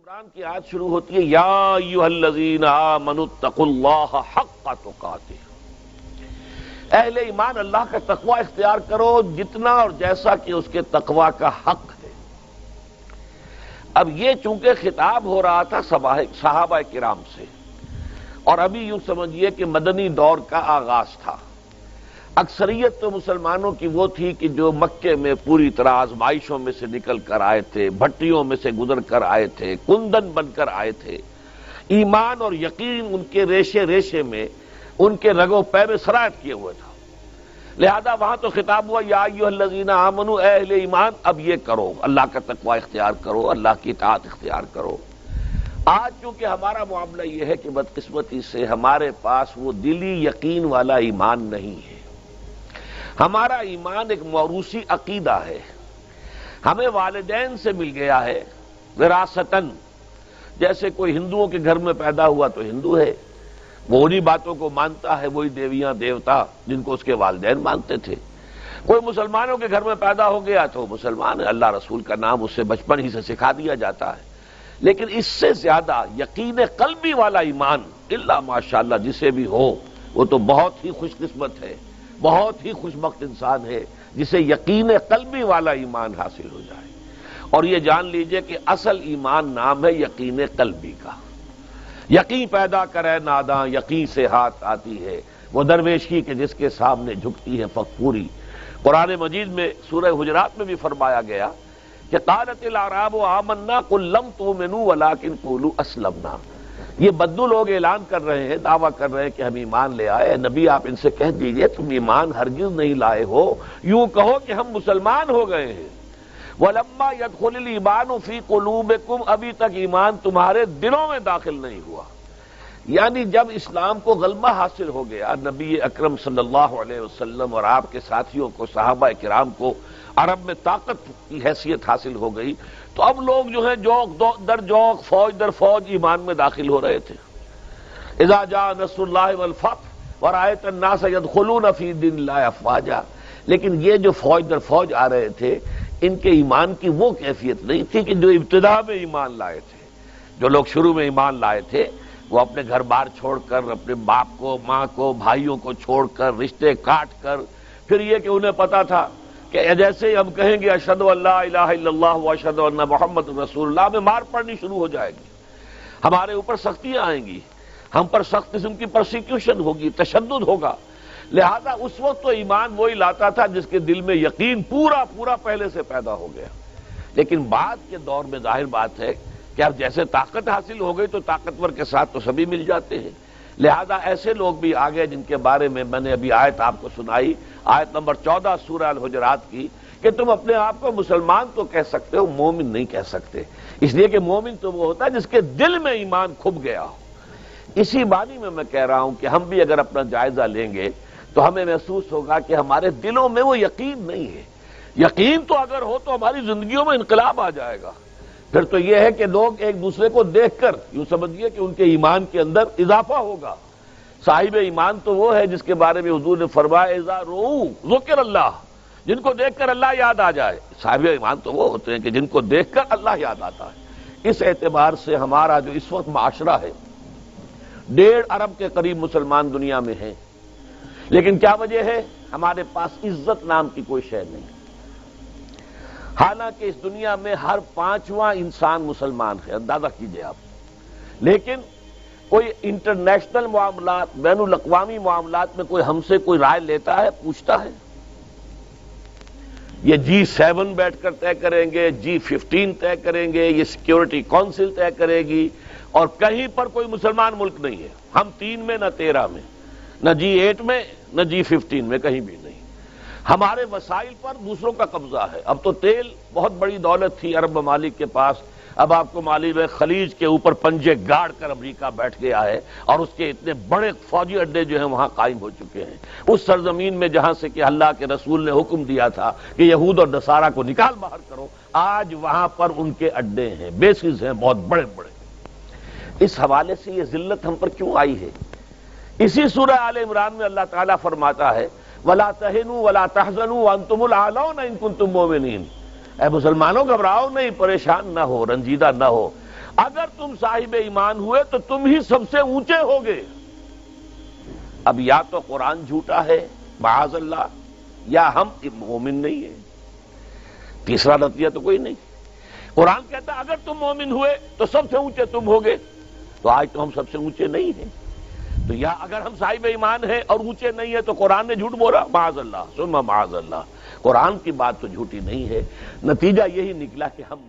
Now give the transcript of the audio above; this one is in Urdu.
عمران کی آیت شروع ہوتی ہے یا ایھا الذین آمنوا اتقوا اللہ حق تقاتہ۔ اہل ایمان اللہ کا تقوی اختیار کرو جتنا اور جیسا کہ اس کے تقوی کا حق ہے۔ اب یہ چونکہ خطاب ہو رہا تھا صحابہ کرام سے، اور ابھی یوں سمجھیے کہ مدنی دور کا آغاز تھا۔ اکثریت تو مسلمانوں کی وہ تھی کہ جو مکے میں پوری طرح آزمائشوں میں سے نکل کر آئے تھے، بھٹیوں میں سے گزر کر آئے تھے، کندن بن کر آئے تھے۔ ایمان اور یقین ان کے ریشے ریشے میں، ان کے رگ و پے میں سرایت کیے ہوئے تھا، لہذا وہاں تو خطاب ہوا یا ایھا الذین آمنوا، اے اہل ایمان اب یہ کرو، اللہ کا تقوی اختیار کرو، اللہ کی اطاعت اختیار کرو۔ آج چونکہ ہمارا معاملہ یہ ہے کہ بدقسمتی سے ہمارے پاس وہ دلی یقین والا ایمان نہیں ہے۔ ہمارا ایمان ایک موروثی عقیدہ ہے، ہمیں والدین سے مل گیا ہے وراثتاً۔ جیسے کوئی ہندوؤں کے گھر میں پیدا ہوا تو ہندو ہے، وہ انہی باتوں کو مانتا ہے، وہی دیویاں دیوتا جن کو اس کے والدین مانتے تھے۔ کوئی مسلمانوں کے گھر میں پیدا ہو گیا تو مسلمان ہے، اللہ رسول کا نام اسے بچپن ہی سے سکھا دیا جاتا ہے۔ لیکن اس سے زیادہ یقین قلبی والا ایمان الا ماشاءاللہ جسے بھی ہو، وہ تو بہت ہی خوش قسمت ہے، بہت ہی خوش بخت انسان ہے جسے یقین قلبی والا ایمان حاصل ہو جائے۔ اور یہ جان لیجئے کہ اصل ایمان نام ہے یقین قلبی کا۔ یقین پیدا کرے ناداں، یقین سے ہاتھ آتی ہے وہ درویشی کے جس کے سامنے جھکتی ہے فغفوری۔ قرآن مجید میں سورہ حجرات میں بھی فرمایا گیا کہ قالت الاعراب آمنا قل لم تؤمنوا ولکن قولوا اسلمنا۔ یہ بدو لوگ اعلان کر رہے ہیں، دعویٰ کر رہے ہیں کہ ہم ایمان لے آئے۔ نبی آپ ان سے کہہ دیجئے تم ایمان ہرگز نہیں لائے ہو، یوں کہو کہ ہم مسلمان ہو گئے ہیں۔ وَلَمَّا يَدْخُلِ الْإِيمَانُ فِي قُلُوبِكُمْ، ابھی تک ایمان تمہارے دلوں میں داخل نہیں ہوا۔ یعنی جب اسلام کو غلبہ حاصل ہو گیا، نبی اکرم صلی اللہ علیہ وسلم اور آپ کے ساتھیوں کو، صحابہ کرام کو عرب میں طاقت کی حیثیت حاصل ہو گئی، تو اب لوگ جو ہیں جوق در جوق، فوج در فوج ایمان میں داخل ہو رہے تھے۔ اذا جاء نصر اللہ والفتح ورأیت الناس يدخلون فی دین اللہ افواجا۔ لیکن یہ جو فوج در فوج آ رہے تھے، ان کے ایمان کی وہ کیفیت نہیں تھی کہ جو ابتدا میں ایمان لائے تھے۔ جو لوگ شروع میں ایمان لائے تھے وہ اپنے گھر بار چھوڑ کر، اپنے باپ کو، ماں کو، بھائیوں کو چھوڑ کر، رشتے کاٹ کر، پھر یہ کہ انہیں پتا تھا کہ جیسے ہی ہم کہیں گے اشہد ان لا الہ الا اللہ واشہد ان محمد رسول اللہ، میں مار پڑنی شروع ہو جائے گی، ہمارے اوپر سختیاں آئیں گی، ہم پر سخت قسم کی پرسیکیوشن ہوگی، تشدد ہوگا۔ لہذا اس وقت تو ایمان وہی لاتا تھا جس کے دل میں یقین پورا پورا پہلے سے پیدا ہو گیا۔ لیکن بعد کے دور میں ظاہر بات ہے کہ اب جیسے طاقت حاصل ہو گئی تو طاقتور کے ساتھ تو سبھی مل جاتے ہیں۔ لہذا ایسے لوگ بھی آگئے جن کے بارے میں میں نے ابھی آیت آپ کو سنائی، آیت نمبر 14 سورہ الحجرات کی، کہ تم اپنے آپ کو مسلمان تو کہہ سکتے ہو، مومن نہیں کہہ سکتے، اس لیے کہ مومن تو وہ ہوتا ہے جس کے دل میں ایمان کھپ گیا ہو۔ اسی معنی میں کہہ رہا ہوں کہ ہم بھی اگر اپنا جائزہ لیں گے تو ہمیں محسوس ہوگا کہ ہمارے دلوں میں وہ یقین نہیں ہے۔ یقین تو اگر ہو تو ہماری زندگیوں میں انقلاب آ جائے گا۔ پھر تو یہ ہے کہ لوگ ایک دوسرے کو دیکھ کر یوں سمجھیے کہ ان کے ایمان کے اندر اضافہ ہوگا۔ صاحب ایمان تو وہ ہے جس کے بارے میں حضور نے فرمایا اذا رؤوا ذکر اللہ، جن کو دیکھ کر اللہ یاد آ جائے۔ صاحب ایمان تو وہ ہوتے ہیں کہ جن کو دیکھ کر اللہ یاد آتا ہے۔ اس اعتبار سے ہمارا جو اس وقت معاشرہ ہے، 1.5 ارب کے قریب مسلمان دنیا میں ہیں، لیکن کیا وجہ ہے؟ ہمارے پاس عزت نام کی کوئی شے نہیں۔ حالانکہ اس دنیا میں ہر 5واں انسان مسلمان ہے، اندازہ کیجئے آپ، لیکن کوئی انٹرنیشنل معاملات، بین الاقوامی معاملات میں کوئی ہم سے کوئی رائے لیتا ہے، پوچھتا ہے؟ یہ G7 بیٹھ کر طے کریں گے، G15 طے کریں گے، یہ سیکیورٹی کونسل طے کرے گی، اور کہیں پر کوئی مسلمان ملک نہیں ہے، ہم 3 میں نہ 13 میں، نہ G8 میں نہ G15 میں، کہیں بھی نہیں۔ ہمارے وسائل پر دوسروں کا قبضہ ہے۔ اب تو تیل بہت بڑی دولت تھی عرب ممالک کے پاس، اب آپ کو معلوم ہے خلیج کے اوپر پنجے گاڑ کر امریکہ بیٹھ گیا ہے، اور اس کے اتنے بڑے فوجی اڈے جو ہیں وہاں قائم ہو چکے ہیں، اس سرزمین میں جہاں سے کہ اللہ کے رسول نے حکم دیا تھا کہ یہود اور نصارہ کو نکال باہر کرو، آج وہاں پر ان کے اڈے ہیں، بیسز ہیں بہت بڑے بڑے۔ اس حوالے سے یہ ذلت ہم پر کیوں آئی ہے؟ اسی سورہ آل عمران میں اللہ تعالیٰ فرماتا ہے وَلَا تَهِنُوا وَلَا تَحْزَنُوا وَأَنْتُمُ الْأَعْلَوْنَ إِن كُنتُم مُّؤْمِنِينَ۔ اے مسلمانوں گھبراؤ نہیں، پریشان نہ ہو، رنجیدہ نہ ہو، اگر تم صاحب ایمان ہوئے تو تم ہی سب سے اونچے ہوگے۔ اب یا تو قرآن جھوٹا ہے معاذ اللہ، یا ہم مومن نہیں ہیں، تیسرا نتیجہ تو کوئی نہیں۔ قرآن کہتا ہے اگر تم مومن ہوئے تو سب سے اونچے تم ہوگے، تو آج تو ہم سب سے اونچے نہیں ہیں۔ تو یا اگر ہم صاحب ایمان ہیں اور اونچے نہیں ہیں تو قرآن نے جھوٹ بولا، معاذ اللہ ثم معاذ اللہ۔ قرآن کی بات تو جھوٹی نہیں ہے، نتیجہ یہی نکلا کہ ہم